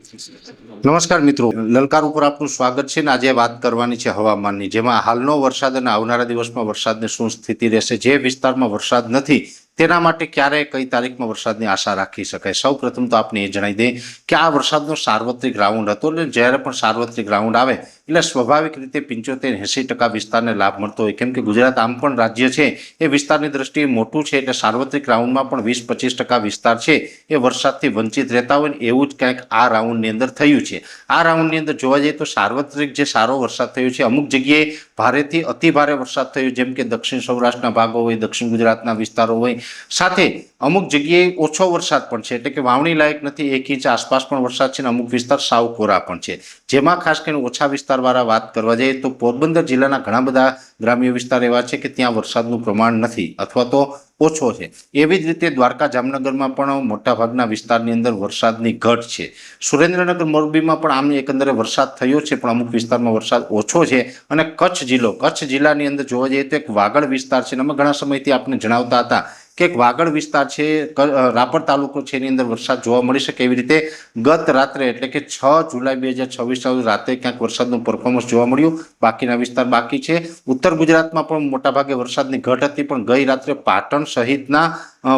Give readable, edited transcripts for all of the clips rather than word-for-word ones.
નમસ્કાર મિત્રો, લલકાર ઉપર આપનું સ્વાગત છે. આજે વાત કરવાની છે હવામાનની, જેમાં હાલનો વરસાદ અને આવનારા દિવસમાં વરસાદની શું સ્થિતિ રહેશે, જે વિસ્તારમાં વરસાદ નથી તેના માટે ક્યારે કઈ તારીખમાં વરસાદની આશા રાખી શકાય. સૌ પ્રથમ તો આપને એ જણાવી દે કે આ વરસાદનો સાર્વત્રિક રાઉન્ડ હતો, એટલે જ્યારે પણ સાર્વત્રિક રાઉન્ડ આવે એટલે સ્વાભાવિક રીતે 75-80% વિસ્તારને લાભ મળતો હોય. કેમ કે ગુજરાત આમ પણ રાજ્ય છે એ વિસ્તારની દ્રષ્ટિએ મોટું છે, એટલે સાર્વત્રિક રાઉન્ડમાં પણ 20-25% વિસ્તાર છે એ વરસાદથી વંચિત રહેતા હોય ને એવું જ કંઈક આ રાઉન્ડની અંદર થયું છે. આ રાઉન્ડની અંદર જોવા જઈએ તો સાર્વત્રિક જે સારો વરસાદ થયો છે, અમુક જગ્યાએ ભારેથી અતિ ભારે વરસાદ થયો, જેમ કે દક્ષિણ સૌરાષ્ટ્રના ભાગો હોય, દક્ષિણ ગુજરાતના વિસ્તારો હોય, સાથે અમુક જગ્યાએ ઓછો વરસાદ પણ છે, એટલે કે વાવણી લાયક નથી, 1 ઇંચ આસપાસ પણ વરસાદ છે, અને અમુક વિસ્તાર સાવ કોરા પણ છે. જેમાં ખાસ કરીને ઓછા વિસ્તારવાળા વાત કરવા જઈએ તો પોરબંદર જિલ્લાના ઘણા બધા ગ્રામ્ય વિસ્તાર એવા છે કે ત્યાં વરસાદનું પ્રમાણ નથી અથવા તો ઓછો છે. એવી જ રીતે દ્વારકા જામનગરમાં પણ મોટાભાગના વિસ્તારની અંદર વરસાદની ઘટ છે. સુરેન્દ્રનગર મોરબીમાં પણ આમ એકંદરે વરસાદ થયો છે, પણ અમુક વિસ્તારમાં વરસાદ ઓછો છે. અને કચ્છ જિલ્લાની અંદર જોવા જઈએ તો એક વાગડ વિસ્તાર છે, અમે ઘણા સમયથી આપણે જણાવતા હતા કે એક વાગડ વિસ્તાર છે, રાપર તાલુકો છે, એની અંદર વરસાદ જોવા મળી શકે. એવી રીતે ગત રાત્રે એટલે કે 6 જુલાઈ 2026 રાતે ક્યાંક વરસાદનું પરફોર્મન્સ જોવા મળ્યું. બાકીના વિસ્તાર બાકી છે. ઉત્તર ગુજરાતમાં પણ મોટાભાગે વરસાદની ઘટ હતી, પણ ગઈ રાત્રે પાટણ સહિતના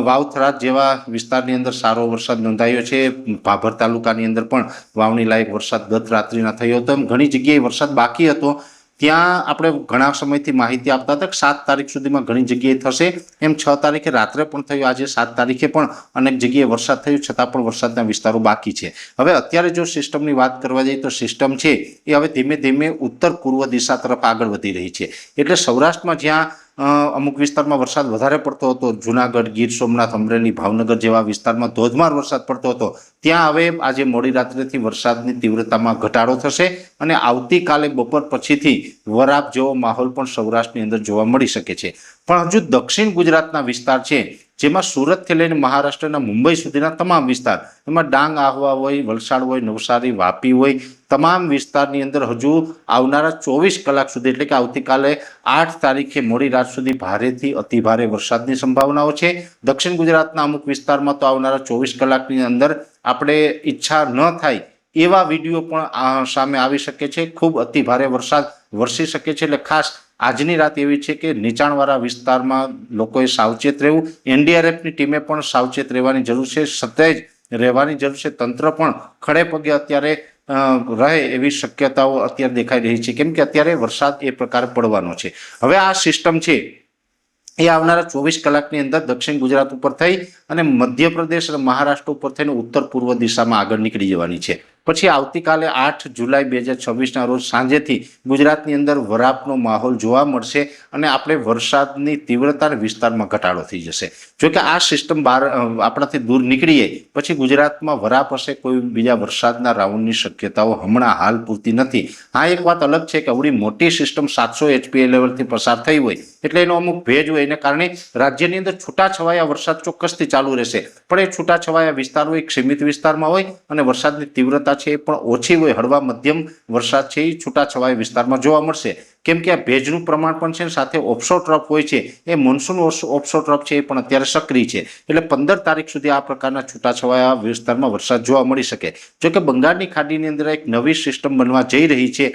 વાવથરાદ જેવા વિસ્તારની અંદર સારો વરસાદ નોંધાયો છે. ભાભર તાલુકાની અંદર પણ વાવણી લાયક વરસાદ ગત રાત્રિના થયો હતો. એમ ઘણી જગ્યાએ વરસાદ બાકી હતો, ત્યાં આપણે ઘણા સમયથી માહિતી આપતા હતા કે 7 તારીખ સુધીમાં ઘણી જગ્યાએ થશે. એમ 6 તારીખે રાત્રે પણ થયું, આજે 7 તારીખે પણ અનેક જગ્યાએ વરસાદ થયો, છતાં પણ વરસાદના વિસ્તારો બાકી છે. હવે અત્યારે જો સિસ્ટમની વાત કરવા જઈએ તો સિસ્ટમ છે એ હવે ધીમે ધીમે ઉત્તર પૂર્વ દિશા તરફ આગળ વધી રહી છે. એટલે સૌરાષ્ટ્રમાં જ્યાં અમુક વિસ્તારમાં વરસાદ વધારે પડતો હતો, જુનાગઢ, ગીર સોમનાથ, અમરેલી, ભાવનગર જેવા વિસ્તારમાં ધોધમાર વરસાદ પડતો હતો, ત્યાં હવે આજે મોડી રાત્રેથી વરસાદની તીવ્રતામાં ઘટાડો થશે અને આવતીકાલે બપોર પછીથી વરાપ જેવો માહોલ પણ સૌરાષ્ટ્રની અંદર જોવા મળી શકે છે. પણ હજુ દક્ષિણ ગુજરાતના વિસ્તાર છે, જેમાં સુરતથી લઈને મહારાષ્ટ્રના મુંબઈ સુધીના તમામ વિસ્તાર, એમાં ડાંગ, આહવા હોય, વલસાડ હોય, નવસારી, વાપી હોય, તમામ વિસ્તારની અંદર હજુ આવનારા 24 કલાક સુધી એટલે કે આવતીકાલે 8 તારીખે મોડી રાત સુધી ભારેથી અતિ ભારે વરસાદની સંભાવનાઓ છે. દક્ષિણ ગુજરાતના અમુક વિસ્તારમાં તો આવનારા 24 કલાકની અંદર આપણે ઈચ્છા ન થાય એવા વિડીયો પણ સામે આવી શકે છે. ખૂબ અતિ ભારે વરસાદ વરસી શકે છે. એટલે ખાસ આજની રાત એવી છે કે નીચાણવાળા વિસ્તારમાં લોકોએ સાવચેત રહેવું. એનડીઆરએફની ટીમે પણ સાવચેત રહેવાની જરૂર છે, સતેજ રહેવાની જરૂર છે. તંત્ર પણ ખડે પગે અત્યારે રહે એવી શક્યતાઓ અત્યારે દેખાઈ રહી છે, કેમ કે અત્યારે વરસાદ એ પ્રકારે પડવાનો છે. હવે આ સિસ્ટમ છે એ આવનારા 24 કલાકની અંદર દક્ષિણ ગુજરાત ઉપર થઈ અને મધ્યપ્રદેશ અને મહારાષ્ટ્ર ઉપર થઈને ઉત્તર પૂર્વ દિશામાં આગળ નીકળી જવાની છે. પછી આવતીકાલે 8 જુલાઈ 2026ના રોજ સાંજેથી ગુજરાતની અંદર વરાપનો માહોલ જોવા મળશે અને આપણે વરસાદની તીવ્રતા વિસ્તારમાં ઘટાડો થઈ જશે. જોકે આ સિસ્ટમ આપણાથી દૂર નીકળીએ પછી ગુજરાતમાં વરાપ હશે, કોઈ બીજા વરસાદના રાઉન્ડની શક્યતાઓ હમણાં હાલ પૂરતી નથી. હા, એક વાત અલગ છે કે આવડી મોટી સિસ્ટમ 700 HPA લેવલથી પસાર થઈ હોય એટલે એનો અમુક ભેજ હોય, એને કારણે રાજ્યની અંદર છૂટાછવાયા વરસાદ ચોક્કસથી ચાલુ રહેશે. પણ એ છૂટાછવાયા વિસ્તારો એક સીમિત વિસ્તારમાં હોય અને વરસાદની તીવ્રતા છે એ પણ ઓછી હોય. હળવા મધ્યમ વરસાદ છે એ છૂટાછવાયા વિસ્તારમાં જોવા મળશે, કેમ કે આ ભેજનું પ્રમાણ પણ છે, સાથે ઓફશોર ટ્રફ હોય છે, એ મોન્સૂન ઓફશોર ટ્રફ છે એ પણ અત્યારે સક્રિય છે. એટલે 15 તારીખ સુધી આ પ્રકારના છૂટાછવાયા વિસ્તારમાં વરસાદ જોવા મળી શકે. જોકે બંગાળની ખાડીની અંદર એક નવી સિસ્ટમ બનવા જઈ રહી છે.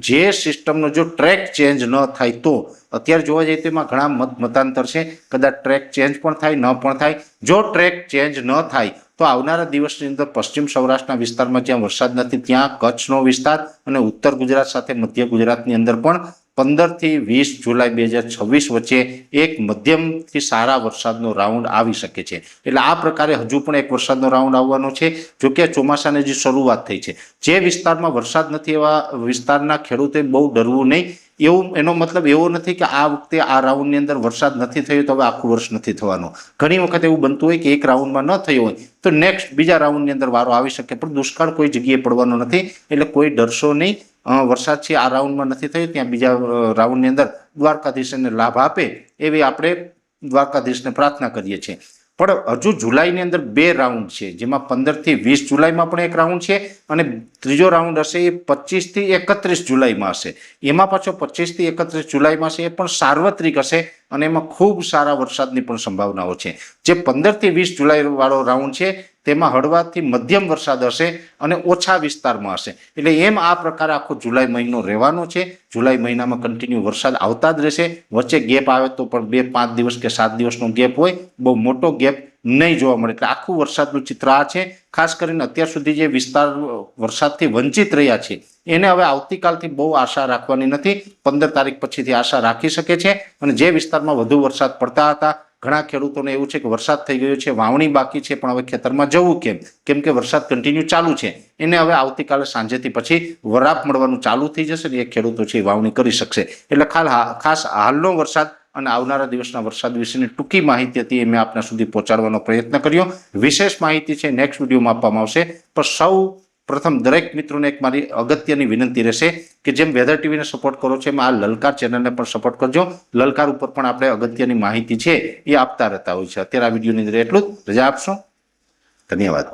જે સિસ્ટમનો જો ટ્રેક ચેન્જ ન થાય તો અત્યારે જોવા જઈએ તો એમાં ઘણા મતાંતર છે, કદાચ ટ્રેક ચેન્જ પણ થાય ન પણ થાય. જો ટ્રેક ચેન્જ ન થાય તો આવનારા દિવસની અંદર પશ્ચિમ સૌરાષ્ટ્રના વિસ્તારમાં જ્યાં વરસાદ નથી ત્યાં કચ્છનો વિસ્તાર અને ઉત્તર ગુજરાત સાથે મધ્ય ગુજરાતની અંદર પણ 15 થી 20 જુલાઈ 2026 વચ્ચે એક મધ્યમથી સારા વરસાદનો રાઉન્ડ આવી શકે છે. એટલે આ પ્રકારે હજુ પણ એક વરસાદનો રાઉન્ડ આવવાનો છે. જોકે ચોમાસાની જે શરૂઆત થઈ છે, જે વિસ્તારમાં વરસાદ નથી એવા વિસ્તારના ખેડૂતોએ બહુ ડરવું નહીં. એવું એનો મતલબ એવો નથી કે આ વખતે આ રાઉન્ડની અંદર વરસાદ નથી થયો તો હવે આખું વર્ષ નથી થવાનો. ઘણી વખત એવું બનતું હોય કે એક રાઉન્ડમાં ન થયો હોય તો નેક્સ્ટ બીજા રાઉન્ડની અંદર વારો આવી શકે, પણ દુષ્કાળ કોઈ જગ્યાએ પડવાનો નથી. એટલે કોઈ ડરશો નહીં. વરસાદ છે આ રાઉન્ડમાં નથી થયો, ત્યાં બીજા રાઉન્ડની અંદર દ્વારકાધીશને લાભ આપે એવી આપણે દ્વારકાધીશને પ્રાર્થના કરીએ છીએ. પણ હજુ જુલાઈની અંદર 2 રાઉન્ડ છે, જેમાં 15 થી 20 જુલાઈમાં પણ એક રાઉન્ડ છે અને ત્રીજો રાઉન્ડ હશે એ 25 થી 31 જુલાઈમાં હશે. એમાં પાછો 25 થી 31 જુલાઈમાં છે એ પણ સાર્વત્રિક હશે અને એમાં ખૂબ સારા વરસાદની પણ સંભાવનાઓ છે. જે 15 થી 20 જુલાઈ વાળો રાઉન્ડ છે તેમાં હળવાથી મધ્યમ વરસાદ હશે અને ઓછા વિસ્તારમાં હશે. એટલે એમ આ પ્રકારે આખો જુલાઈ મહિનો રહેવાનો છે. જુલાઈ મહિનામાં કન્ટિન્યુ વરસાદ આવતા જ રહેશે. વચ્ચે ગેપ આવે તો પણ 2-5 દિવસ કે 7 દિવસનો ગેપ હોય, બહુ મોટો ગેપ નહીં જોવા મળે. એટલે આખું વરસાદનું ચિત્ર આ છે. ખાસ કરીને અત્યાર સુધી જે વિસ્તાર વરસાદથી વંચિત રહ્યા છે એને હવે આવતીકાલથી બહુ આશા રાખવાની નથી. 15 તારીખ પછીથી આશા રાખી શકે છે. અને જે વિસ્તારમાં વધુ વરસાદ પડતા હતા, ઘણા ખેડૂતોને એવું છે કે વરસાદ થઈ ગયો છે, વાવણી બાકી છે, પણ હવે ખેતરમાં જવું કેમ કે વરસાદ કન્ટિન્યુ ચાલુ છે, એને હવે આવતીકાલે સાંજેથી પછી વરાપ મળવાનું ચાલુ થઈ જશે ને એ ખેડૂતો છે વાવણી કરી શકશે. એટલે ખાસ હાલનો વરસાદ અને આવનારા દિવસના વરસાદ વિશેની ટૂંકી માહિતી હતી એ મેં આપના સુધી પહોંચાડવાનો પ્રયત્ન કર્યો. વિશેષ માહિતી છે નેક્સ્ટ વિડીયોમાં આપવામાં આવશે. પણ સૌ પ્રથમ દરેક મિત્રોને એક મારી અગત્યની વિનંતી રહેશે કે જેમ વેધર ટીવીને સપોર્ટ કરો છો એમ આ લલકાર ચેનલને પણ સપોર્ટ કરજો. લલકાર ઉપર પણ આપણે અગત્યની માહિતી છે એ આપતા રહેતા હોય છે. અત્યારે આ વિડીયોની અંદર એટલું જ. રજા આપશો. ધન્યવાદ.